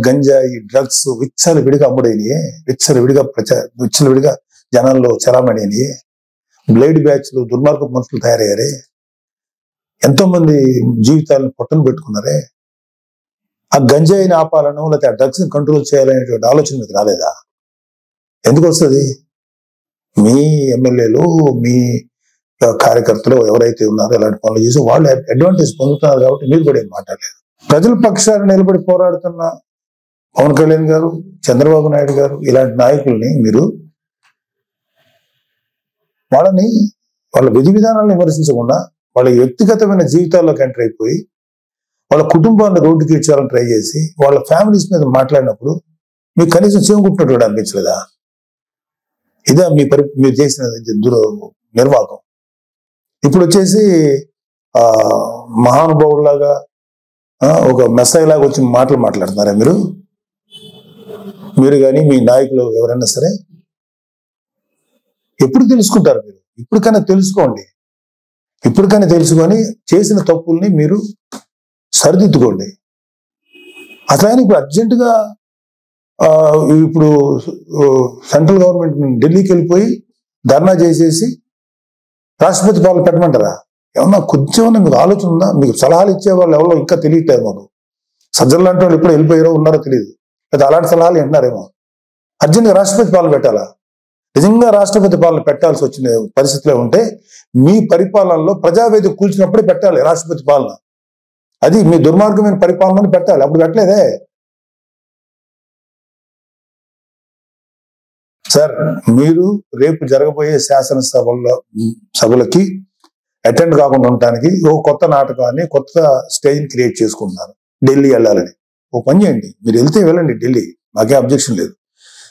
గంజాయి డ్రగ్స్ విచ్చలవిడిగా అమ్ముడైనయే, విచ్చలవిడిగా జనాల్లో చలామణియే, బ్లేడ్ బ్యాచ్లు దుర్మార్గ మనుషులు తయారయ్యారే, ఎంతో మంది జీవితాలను పొట్టను పెట్టుకున్నారే. ఆ గంజాయిని ఆపాలను లేకపోతే ఆ డ్రగ్స్ ని కంట్రోల్ చేయాలనేటువంటి ఆలోచన మీకు రాలేదా? ఎందుకు వస్తుంది? మీ ఎమ్మెల్యేలు మీ కార్యకర్తలు ఎవరైతే ఉన్నారో ఇలాంటి పనులు చేసి వాళ్ళు అడ్వాంటేజ్ పొందుతున్నారు కాబట్టి మీరు కూడా ఏం మాట్లాడలేదు. ప్రజల పక్షాన్ని నిలబడి పోరాడుతున్న పవన్ కళ్యాణ్ గారు, చంద్రబాబు నాయుడు గారు ఇలాంటి నాయకుల్ని మీరు వాళ్ళ విధి విధానాలను విమర్శించకుండా వాళ్ళ వ్యక్తిగతమైన జీవితాల్లోకి ఎంటర్ అయిపోయి వాళ్ళ కుటుంబాన్ని రోడ్డుకి ఇచ్చాలని ట్రై చేసి వాళ్ళ ఫ్యామిలీస్ మీద మాట్లాడినప్పుడు మీకు కనీసం చెవుకుంటున్నట్టు కూడా అనిపించలేదా? ఇదే మీరు చేసిన నిర్వాహకం. ఇప్పుడు వచ్చేసి మహానుభావులాగా ఒక మెస్సైలాగా వచ్చి మాట్లాడుతున్నారా మీరు కానీ మీ నాయకులు ఎవరైనా సరే? ఎప్పుడు తెలుసుకుంటారు మీరు? ఇప్పటికైనా తెలుసుకోండి. ఇప్పటికైనా తెలుసుకొని చేసిన తప్పుల్ని మీరు సరిదిద్దుకోండి. అసలు ఇప్పుడు అర్జెంటుగా ఇప్పుడు సెంట్రల్ గవర్నమెంట్ ఢిల్లీకి వెళ్ళిపోయి ధర్నా చేసేసి రాష్ట్రపతి పాలన పెట్టమంటారా? ఏమన్నా కొంచెం మీకు ఆలోచన ఉందా? మీకు సలహాలు ఇచ్చే వాళ్ళు ఎవరో ఇంకా తెలియట్లేదు మాకు. సజ్జలు లాంటి వాళ్ళు ఎప్పుడు వెళ్ళిపోయారో ఉన్నారో తెలియదు, లేదా అలాంటి సలహాలు వింటున్నారేమో. అర్జెంట్గా రాష్ట్రపతి పాలన పెట్టాలా? నిజంగా రాష్ట్రపతి పాలన పెట్టాల్సి వచ్చిన పరిస్థితిలో ఉంటే మీ పరిపాలనలో ప్రజావేదిక కూల్చినప్పుడే పెట్టాలి రాష్ట్రపతి పాలన. అది మీ దుర్మార్గమైన పరిపాలనని పెట్టాలి. అప్పుడు పెట్టలేదే సార్. మీరు రేపు జరగబోయే సభలకి అటెండ్ కాకుండా ఉండటానికి ఓ కొత్త నాటకాన్ని, కొత్త స్టేజ్ని క్రియేట్ చేసుకుంటున్నారు. ఢిల్లీ వెళ్ళాలని ఓ పని చేయండి, మీరు వెళ్తే వెళ్ళండి ఢిల్లీ, మాకే అబ్జెక్షన్ లేదు.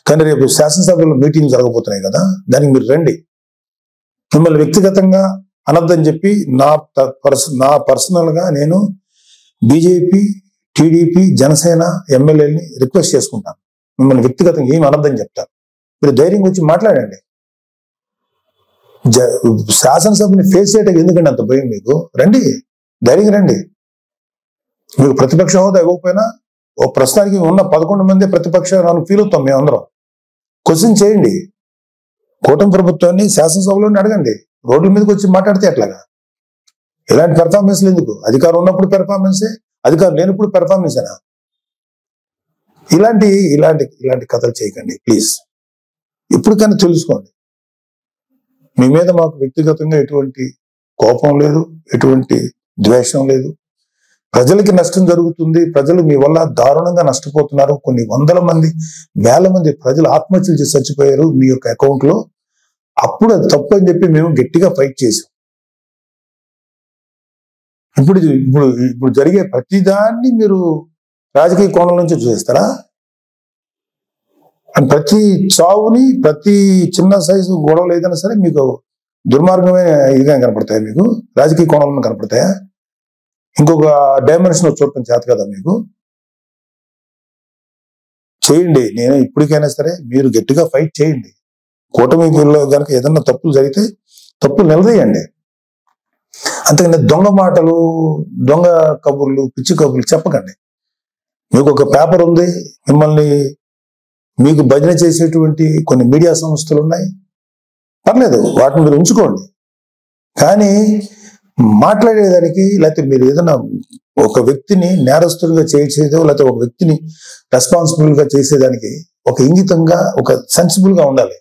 కానీ రేపు శాసనసభలో మీటింగ్ జరగబోతున్నాయి కదా, దానికి మీరు రండి. మిమ్మల్ని వ్యక్తిగతంగా అనొద్దని చెప్పి నా పర్సనల్ గా నేను బీజేపీ, టీడీపీ, జనసేన ఎమ్మెల్యేని రిక్వెస్ట్ చేసుకుంటాను. మిమ్మల్ని వ్యక్తిగతంగా ఏమి అనొద్దని చెప్తాను. మీరు ధైర్యం వచ్చి మాట్లాడండి. శాసనసభని ఫేస్ చేయడానికి ఎందుకండి అంత భయం మీకు? రండి, ధైర్యంగా రండి. మీకు ప్రతిపక్ష హోదా ఇవ్వకపోయినా ఓ ప్రస్తుతానికి ఉన్న 11 మంది ప్రతిపక్షాలను ఫీల్ అవుతాం మేమందరం. క్వశ్చన్ చేయండి. కూటమి ప్రభుత్వాన్ని శాసనసభలోనే అడగండి. రోడ్ల మీదకి వచ్చి మాట్లాడితే ఎట్లాగా? ఇలాంటి పెర్ఫార్మెన్స్లు ఎందుకు? అధికారం ఉన్నప్పుడు పెర్ఫార్మెన్సే, అధికారం లేనప్పుడు పెర్ఫార్మెన్సేనా? ఇలాంటి కథలు చేయకండి ప్లీజ్. ఇప్పటికైనా తెలుసుకోండి. మీ మీద మాకు వ్యక్తిగతంగా ఎటువంటి కోపం లేదు, ఎటువంటి ద్వేషం లేదు. ప్రజలకి నష్టం జరుగుతుంది, ప్రజలు మీ వల్ల దారుణంగా నష్టపోతున్నారు. కొన్ని వందల మంది, వేల మంది ప్రజలు ఆత్మహత్యలు చేసి చచ్చిపోయారు మీ యొక్క అకౌంట్ లో. అప్పుడు అది తప్పు అని చెప్పి మేము గట్టిగా ఫైట్ చేసాం. ఇప్పుడు జరిగే ప్రతిదాన్ని మీరు రాజకీయ కోణం నుంచి చూసేస్తారా? ప్రతి చావుని, ప్రతి చిన్న సైజు గొడవలు ఏదైనా సరే మీకు దుర్మార్గమైన ఇదిగా కనపడతాయా? మీకు రాజకీయ కోణంలో కనపడతాయా? ఇంకొక డైమెన్షన్ చూడటం చేత కదా మీకు? చేయండి. నేను ఇప్పటికైనా సరే మీరు గట్టిగా ఫైట్ చేయండి. కూటమిలో కనుక ఏదన్నా తప్పులు జరిగితే తప్పులు నిలదీయండి. అంతేగాని దొంగ మాటలు, దొంగ కబుర్లు, పిచ్చి కబుర్లు చెప్పకండి. మీకు ఒక పేపర్ ఉంది, మీకు భజన చేసేటువంటి కొన్ని మీడియా సంస్థలు ఉన్నాయి, పర్లేదు, వాటిని మీరు ఉంచుకోండి. కానీ మాట్లాడేదానికి, లేకపోతే మీరు ఏదైనా ఒక వ్యక్తిని నేరస్తుడిగా చేసేదో, లేకపోతే ఒక వ్యక్తిని రెస్పాన్సిబుల్ గా చేసేదానికి ఒక ఇంగితంగా, ఒక సెన్సిబుల్ గా ఉండాలి.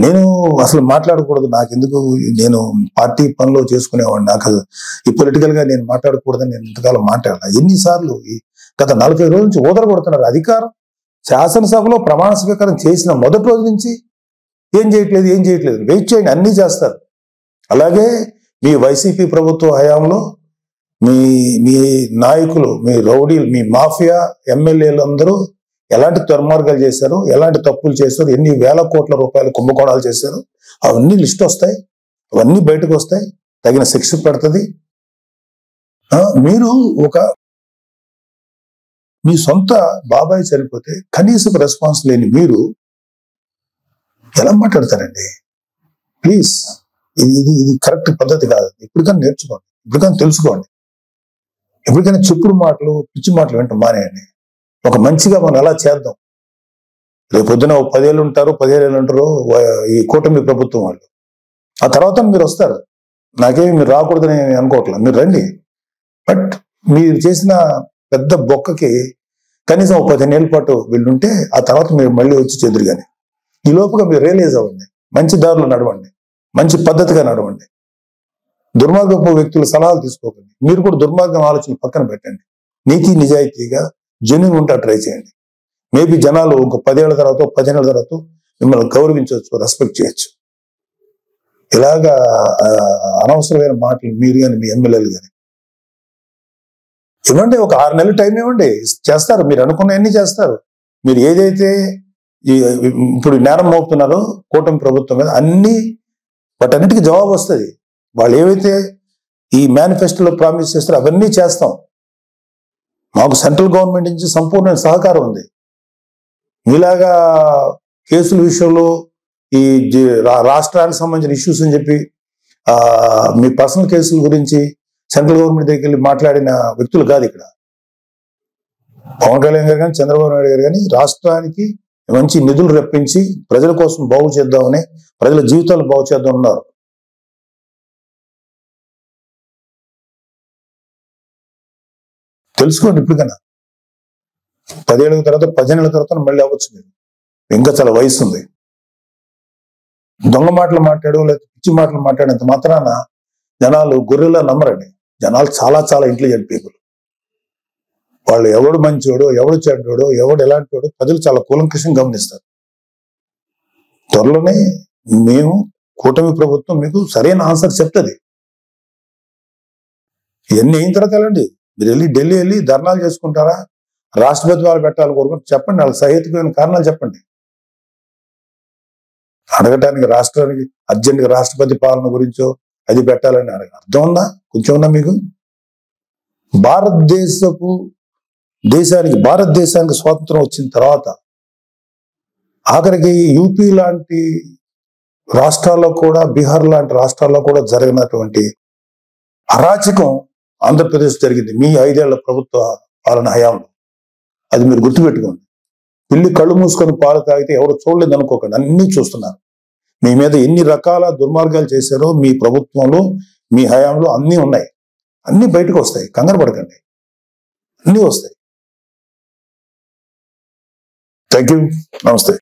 నేను అసలు మాట్లాడకూడదు, నాకెందుకు, నేను పార్టీ పనిలో చేసుకునేవాడిని, నాకు ఈ పొలిటికల్ గా నేను మాట్లాడకూడదని నేను ఇంతకాలం మాట్లాడాను. ఎన్నిసార్లు గత 40 రోజుల నుంచి ఊదరగొడుతున్నారు. అధికారం శాసనసభలో ప్రమాణ స్వీకారం చేసిన మొదటి రోజు నుంచి ఏం చేయట్లేదు. వెయిట్ చేయండి, అన్నీ చేస్తారు. అలాగే మీ వైసీపీ ప్రభుత్వ హయాంలో మీ నాయకులు, మీ రౌడీలు, మీ మాఫియా ఎమ్మెల్యేలు అందరూ ఎలాంటి దుర్మార్గాలు చేశారు, ఎలాంటి తప్పులు చేశారు, ఎన్ని వేల కోట్ల రూపాయలు కుంభకోణాలు చేశారు, అవన్నీ లిస్ట్ వస్తాయి, అవన్నీ బయటకు వస్తాయి, తగిన శిక్ష పడుతుంది. మీరు మీ సొంత బాబాయ్ చనిపోతే కనీసం రెస్పాన్స్ లేని మీరు ఎలా మాట్లాడతారండి? ప్లీజ్, ఇది కరెక్ట్ పద్ధతి కాదు. ఇప్పటికైనా నేర్చుకోండి, ఇప్పటికైనా తెలుసుకోండి. ఎప్పటికైనా చెప్పుడు మాటలు, పిచ్చి మాటలు వింటాం మానేయండి. ఒక మంచిగా మనం ఎలా చేద్దాం. రేపు పొద్దున 10 ఏళ్ళు ఉంటారు, 15 ఏళ్ళు ఉంటారు ఈ కూటమి ప్రభుత్వం వాళ్ళు. ఆ తర్వాత మీరు వస్తారు. నాకేమి మీరు రాకూడదని అనుకోవట్లేదు, మీరు రండి. బట్ మీరు చేసిన పెద్ద బొక్కకి కనీసం 15 ఏళ్ళ పాటు వీళ్ళుంటే ఆ తర్వాత మీరు మళ్ళీ వచ్చి చెదురు. కానీ ఈ లోపుగా మీరు రియలైజ్ అవ్వండి, మంచి దారిలో నడవండి, మంచి పద్ధతిగా నడవండి. దుర్మార్గపు వ్యక్తుల సలహాలు తీసుకోకండి. మీరు కూడా దుర్మార్గం ఆలోచన పక్కన పెట్టండి. నీతి నిజాయితీగా జెన్యూన్ ఉంటా ట్రై చేయండి. మేబీ జనాలు ఒక 10 ఏళ్ల తర్వాత 15 ఏళ్ల తర్వాత మిమ్మల్ని గౌరవించవచ్చు, రెస్పెక్ట్ చేయొచ్చు. ఇలాగా అనవసరమైన మాటలు మీరు కానీ మీ ఎమ్మెల్యేలు కానీ ఇవ్వండి. ఒక 6 నెలలు టైం ఇవ్వండి, చేస్తారు. మీరు అనుకున్నవన్నీ చేస్తారు. మీరు ఏదైతే ఇప్పుడు నేరం మోపుతున్నారో కూటమి ప్రభుత్వం మీద అన్ని వాటన్నిటికీ జవాబు వస్తుంది. వాళ్ళు ఏవైతే ఈ మేనిఫెస్టోలో ప్రామిస్ చేస్తారో అవన్నీ చేస్తాం. మాకు సెంట్రల్ గవర్నమెంట్ నుంచి సంపూర్ణ సహకారం ఉంది. మీలాగా కేసుల విషయంలో ఈ రాష్ట్రానికి సంబంధించిన ఇష్యూస్ అని చెప్పి మీ పర్సనల్ కేసుల గురించి సెంట్రల్ గవర్నమెంట్ దగ్గరికి వెళ్ళి మాట్లాడిన వ్యక్తులు కాదు ఇక్కడ. పవన్ కళ్యాణ్ గారు కానీ చంద్రబాబు నాయుడు గారు కానీ రాష్ట్రానికి మంచి నిధులు రప్పించి ప్రజల కోసం బాగు చేద్దామని, ప్రజల జీవితాలు బాగు చేద్దాం ఉన్నారు. తెలుసుకోండి. ఇప్పటికైనా 10 ఏళ్ళ తర్వాత 15 ఏళ్ళ తర్వాత మళ్ళీ అవ్వచ్చు. మీరు ఇంకా చాలా వయసు ఉంది. దొంగ మాటలు మాట్లాడు లేకపోతే పిచ్చి మాటలు మాట్లాడేంత మాత్రాన జనాలు గొర్రెలా నమ్మరండి. జనాలు చాలా చాలా ఇంటెలిజెంట్ పీపుల్. వాళ్ళు ఎవడు మంచోడో, ఎవడు చెడ్డోడో, ఎవడు ఎలాంటివాడో ప్రజలు చాలా కూలంకషంగా గమనిస్తారు. త్వరలోనే మేము కూటమి ప్రభుత్వం మీకు సరైన ఆన్సర్ చెప్తుంది. ఇవన్నీ అయిన తర్వాత వెళ్ళండి. మీరు వెళ్ళి ఢిల్లీ వెళ్ళి ధర్నాలు చేసుకుంటారా, రాష్ట్రపతి వాళ్ళు పెట్టాలి కోరుకుంటే చెప్పండి. వాళ్ళకి సహేతుకమైన కారణాలు చెప్పండి. అడగటానికి రాష్ట్రానికి అర్జెంట్గా రాష్ట్రపతి పాలన గురించో అది పెట్టాలని అర్థం ఉందా? కొంచెం ఉందా మీకు? భారతదేశానికి స్వాతంత్రం వచ్చిన తర్వాత ఆఖరికి యూపీ లాంటి రాష్ట్రాల్లో కూడా, బీహార్ లాంటి రాష్ట్రాల్లో కూడా జరిగినటువంటి అరాచకం ఆంధ్రప్రదేశ్ జరిగింది మీ 5 ఏళ్ల ప్రభుత్వ పాలన హయాంలో. అది మీరు గుర్తుపెట్టుకోండి. పిల్లి కళ్ళు మూసుకొని పాలు తాగితే ఎవరు చూడలేదు అనుకోకండి, అన్ని చూస్తున్నారు. మీ మీద ఎన్ని రకాల దుర్మార్గాలు చేశారో మీ ప్రభుత్వంలో, మీ హయాంలో అన్నీ ఉన్నాయి. అన్ని బయటకు వస్తాయి, కంగారు పడకండి, అన్నీ వస్తాయి. Thank you. నమస్తే.